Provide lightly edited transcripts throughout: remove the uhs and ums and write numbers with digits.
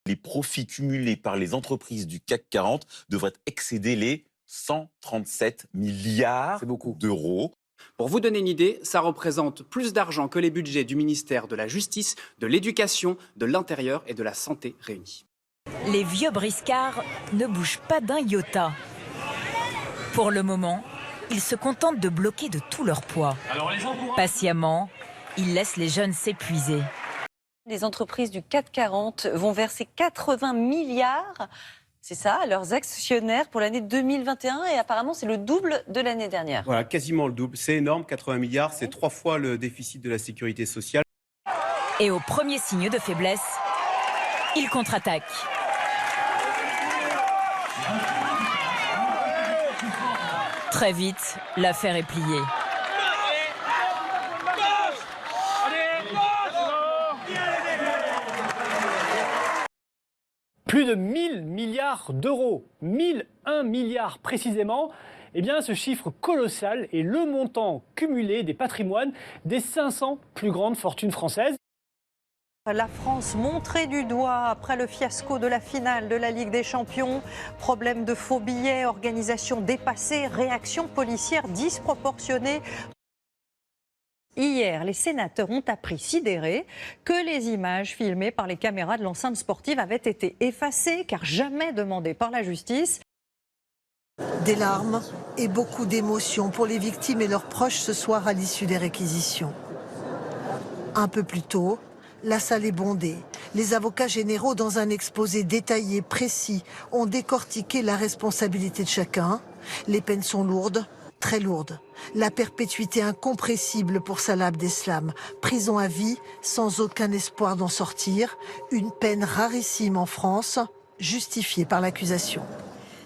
Les profits cumulés par les entreprises du CAC 40 devraient excéder les 137 milliards d'euros. Pour vous donner une idée, ça représente plus d'argent que les budgets du ministère de la Justice, de l'Éducation, de l'Intérieur et de la Santé réunis. Les vieux briscards ne bougent pas d'un iota. Pour le moment, ils se contentent de bloquer de tout leur poids. Patiemment, ils laissent les jeunes s'épuiser. Les entreprises du CAC 40 vont verser 80 milliards, c'est ça, à leurs actionnaires pour l'année 2021 et apparemment c'est le double de l'année dernière. Voilà, quasiment le double. C'est énorme, 80 milliards, c'est 3 fois le déficit de la sécurité sociale. Et au premier signe de faiblesse, ils contre-attaquent. Très vite, l'affaire est pliée. Plus de 1000 milliards d'euros, 1001 milliards précisément, eh bien ce chiffre colossal est le montant cumulé des patrimoines des 500 plus grandes fortunes françaises. La France montrée du doigt après le fiasco de la finale de la Ligue des Champions. Problème de faux billets, organisation dépassée, réaction policière disproportionnée. Hier, les sénateurs ont appris sidérés que les images filmées par les caméras de l'enceinte sportive avaient été effacées car jamais demandées par la justice. Des larmes et beaucoup d'émotions pour les victimes et leurs proches ce soir à l'issue des réquisitions. Un peu plus tôt, la salle est bondée. Les avocats généraux, dans un exposé détaillé, précis, ont décortiqué la responsabilité de chacun. Les peines sont lourdes, très lourdes. La perpétuité incompressible pour Salah Abdeslam. Prison à vie, sans aucun espoir d'en sortir. Une peine rarissime en France, justifiée par l'accusation.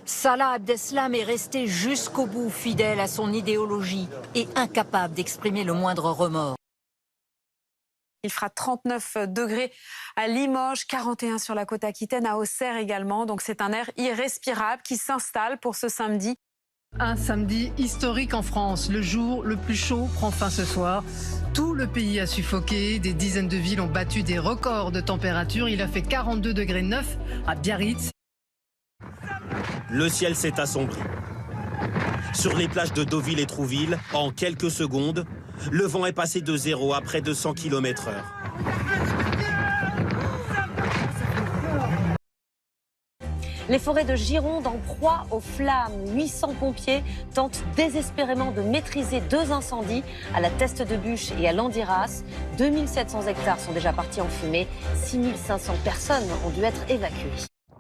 Salah Abdeslam est resté jusqu'au bout fidèle à son idéologie et incapable d'exprimer le moindre remords. Il fera 39 degrés à Limoges, 41 sur la côte aquitaine, à Auxerre également. Donc c'est un air irrespirable qui s'installe pour ce samedi. Un samedi historique en France. Le jour le plus chaud prend fin ce soir. Tout le pays a suffoqué. Des dizaines de villes ont battu des records de température. Il a fait 42,9 degrés à Biarritz. Le ciel s'est assombri. Sur les plages de Deauville et Trouville, en quelques secondes, le vent est passé de 0 à près de 100 km/h. Les forêts de Gironde en proie aux flammes. 800 pompiers tentent désespérément de maîtriser 2 incendies à la Teste de Buch et à Landiras. 2700 hectares sont déjà partis en fumée. 6500 personnes ont dû être évacuées.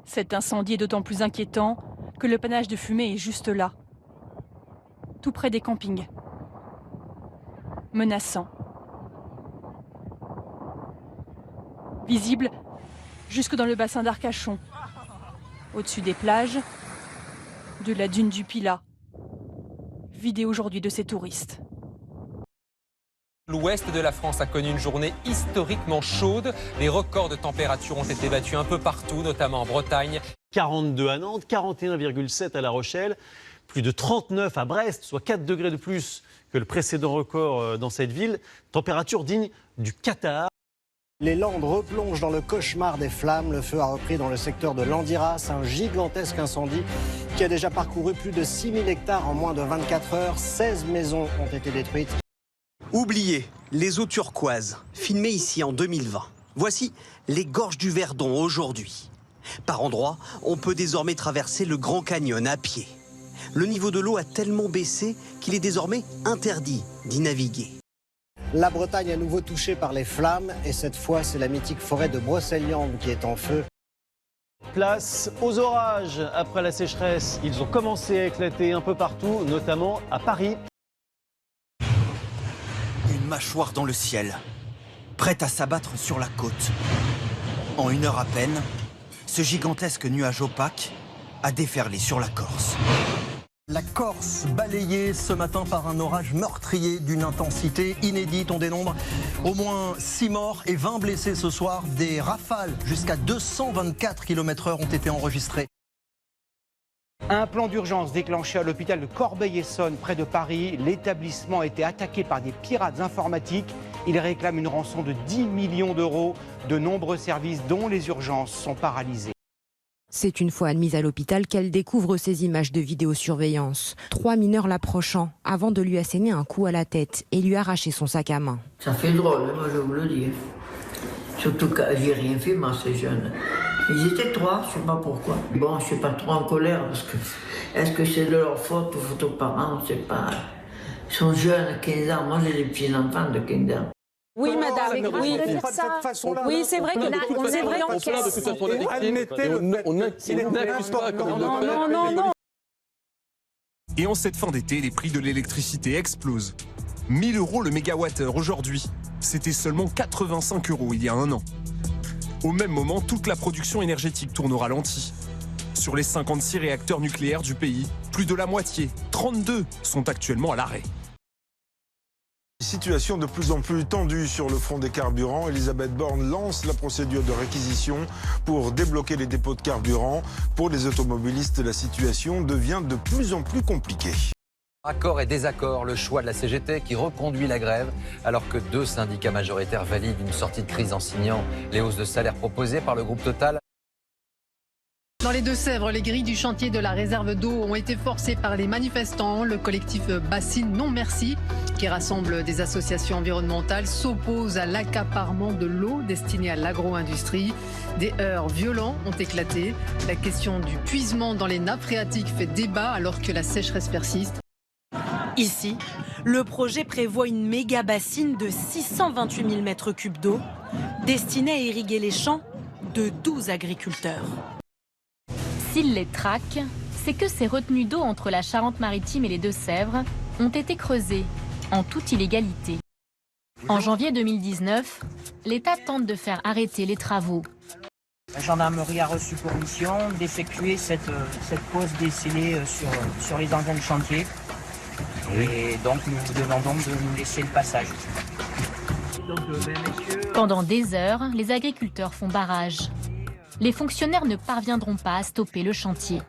Cet incendie est d'autant plus inquiétant que le panache de fumée est juste là, tout près des campings. Menaçant. Visible jusque dans le bassin d'Arcachon, au-dessus des plages, de la dune du Pilat, vidée aujourd'hui de ses touristes. L'ouest de la France a connu une journée historiquement chaude. Les records de température ont été battus un peu partout, notamment en Bretagne. 42 à Nantes, 41,7 à La Rochelle, plus de 39 à Brest, soit 4 degrés de plus que le précédent record dans cette ville. Température digne du Qatar. Les Landes replongent dans le cauchemar des flammes. Le feu a repris dans le secteur de Landiras, un gigantesque incendie qui a déjà parcouru plus de 6000 hectares en moins de 24 heures. 16 maisons ont été détruites. Oubliez les eaux turquoises, filmées ici en 2020. Voici les gorges du Verdon aujourd'hui. Par endroits, on peut désormais traverser le Grand Canyon à pied. Le niveau de l'eau a tellement baissé qu'il est désormais interdit d'y naviguer. La Bretagne à nouveau touchée par les flammes et cette fois c'est la mythique forêt de Brocéliande qui est en feu. Place aux orages. Après la sécheresse, ils ont commencé à éclater un peu partout, notamment à Paris. Une mâchoire dans le ciel, prête à s'abattre sur la côte. En 1 heure à peine, ce gigantesque nuage opaque a déferlé sur la Corse. La Corse balayée ce matin par un orage meurtrier d'une intensité inédite. On dénombre au moins 6 morts et 20 blessés ce soir. Des rafales jusqu'à 224 km/h ont été enregistrées. Un plan d'urgence déclenché à l'hôpital de Corbeil-Essonnes, près de Paris. L'établissement a été attaqué par des pirates informatiques. Ils réclament une rançon de 10 millions d'euros. De nombreux services, dont les urgences, sont paralysés. C'est une fois admise à l'hôpital qu'elle découvre ces images de vidéosurveillance. 3 mineurs l'approchant avant de lui asséner un coup à la tête et lui arracher son sac à main. Ça fait drôle, moi je vous le dis. Surtout que j'ai rien fait, moi, ces jeunes. Ils étaient 3, je sais pas pourquoi. Bon, je suis pas trop en colère parce que est-ce que c'est de leur faute ou faute aux parents, je sais pas. Ils sont jeunes, 15 ans. Moi, j'ai des petits-enfants de 15 ans. Oui, madame, oui. Oui, c'est vrai qu'on n'accuse pas. Non. Et en cette fin d'été, les prix de l'électricité explosent. 1 000 € le mégawattheure aujourd'hui. C'était seulement 85 € il y a un an. Au même moment, toute la production énergétique tourne au ralenti. Sur les 56 réacteurs nucléaires du pays, plus de la moitié, 32, sont actuellement à l'arrêt. Situation de plus en plus tendue sur le front des carburants. Elisabeth Borne lance la procédure de réquisition pour débloquer les dépôts de carburant. Pour les automobilistes, la situation devient de plus en plus compliquée. Accord et désaccord, le choix de la CGT qui reconduit la grève alors que 2 syndicats majoritaires valident une sortie de crise en signant les hausses de salaire proposées par le groupe Total. Dans les Deux-Sèvres, les grilles du chantier de la réserve d'eau ont été forcées par les manifestants. Le collectif Bassine Non Merci, qui rassemble des associations environnementales, s'oppose à l'accaparement de l'eau destinée à l'agro-industrie. Des heurts violents ont éclaté. La question du puisement dans les nappes phréatiques fait débat alors que la sécheresse persiste. Ici, le projet prévoit une méga bassine de 628 000 m3 d'eau destinée à irriguer les champs de 12 agriculteurs. S'il les traque, c'est que ces retenues d'eau entre la Charente-Maritime et les Deux-Sèvres ont été creusées en toute illégalité. En janvier 2019, l'État tente de faire arrêter les travaux. La gendarmerie a reçu pour mission d'effectuer cette pose des scellés sur les engins de chantier. Et donc nous vous demandons de nous laisser le passage. Pendant des heures, les agriculteurs font barrage. Les fonctionnaires ne parviendront pas à stopper le chantier.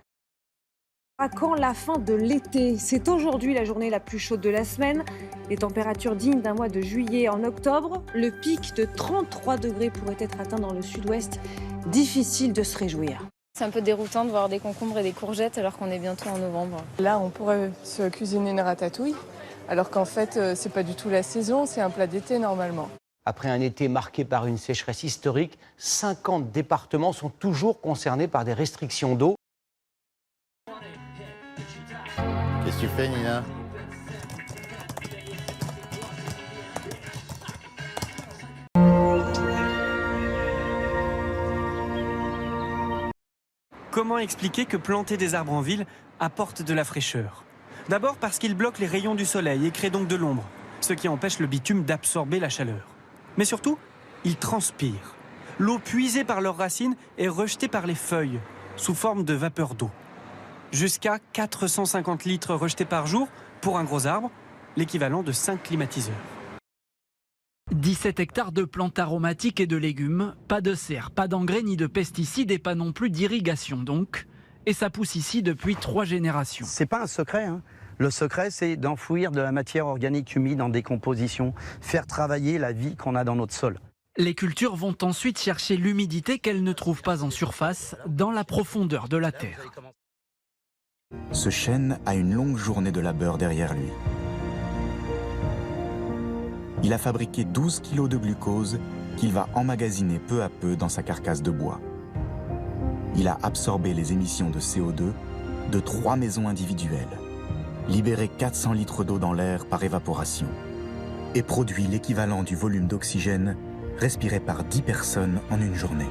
À quand la fin de l'été? C'est aujourd'hui la journée la plus chaude de la semaine. Les températures dignes d'un mois de juillet en octobre. Le pic de 33 degrés pourrait être atteint dans le sud-ouest. Difficile de se réjouir. C'est un peu déroutant de voir des concombres et des courgettes alors qu'on est bientôt en novembre. Là, on pourrait se cuisiner une ratatouille, alors qu'en fait, c'est pas du tout la saison, c'est un plat d'été normalement. Après un été marqué par une sécheresse historique, 50 départements sont toujours concernés par des restrictions d'eau. Qu'est-ce que tu fais, Nina ? Comment expliquer que planter des arbres en ville apporte de la fraîcheur? D'abord parce qu'ils bloquent les rayons du soleil et créent donc de l'ombre, ce qui empêche le bitume d'absorber la chaleur. Mais surtout, ils transpirent. L'eau puisée par leurs racines est rejetée par les feuilles, sous forme de vapeur d'eau. Jusqu'à 450 litres rejetés par jour pour un gros arbre, l'équivalent de 5 climatiseurs. 17 hectares de plantes aromatiques et de légumes, pas de serre, pas d'engrais ni de pesticides et pas non plus d'irrigation donc. Et ça pousse ici depuis 3 générations. C'est pas un secret, hein. Le secret, c'est d'enfouir de la matière organique humide en décomposition, faire travailler la vie qu'on a dans notre sol. Les cultures vont ensuite chercher l'humidité qu'elles ne trouvent pas en surface, dans la profondeur de la terre. Ce chêne a une longue journée de labeur derrière lui. Il a fabriqué 12 kilos de glucose qu'il va emmagasiner peu à peu dans sa carcasse de bois. Il a absorbé les émissions de CO2 de 3 maisons individuelles, libéré 400 litres d'eau dans l'air par évaporation et produit l'équivalent du volume d'oxygène respiré par 10 personnes en une journée.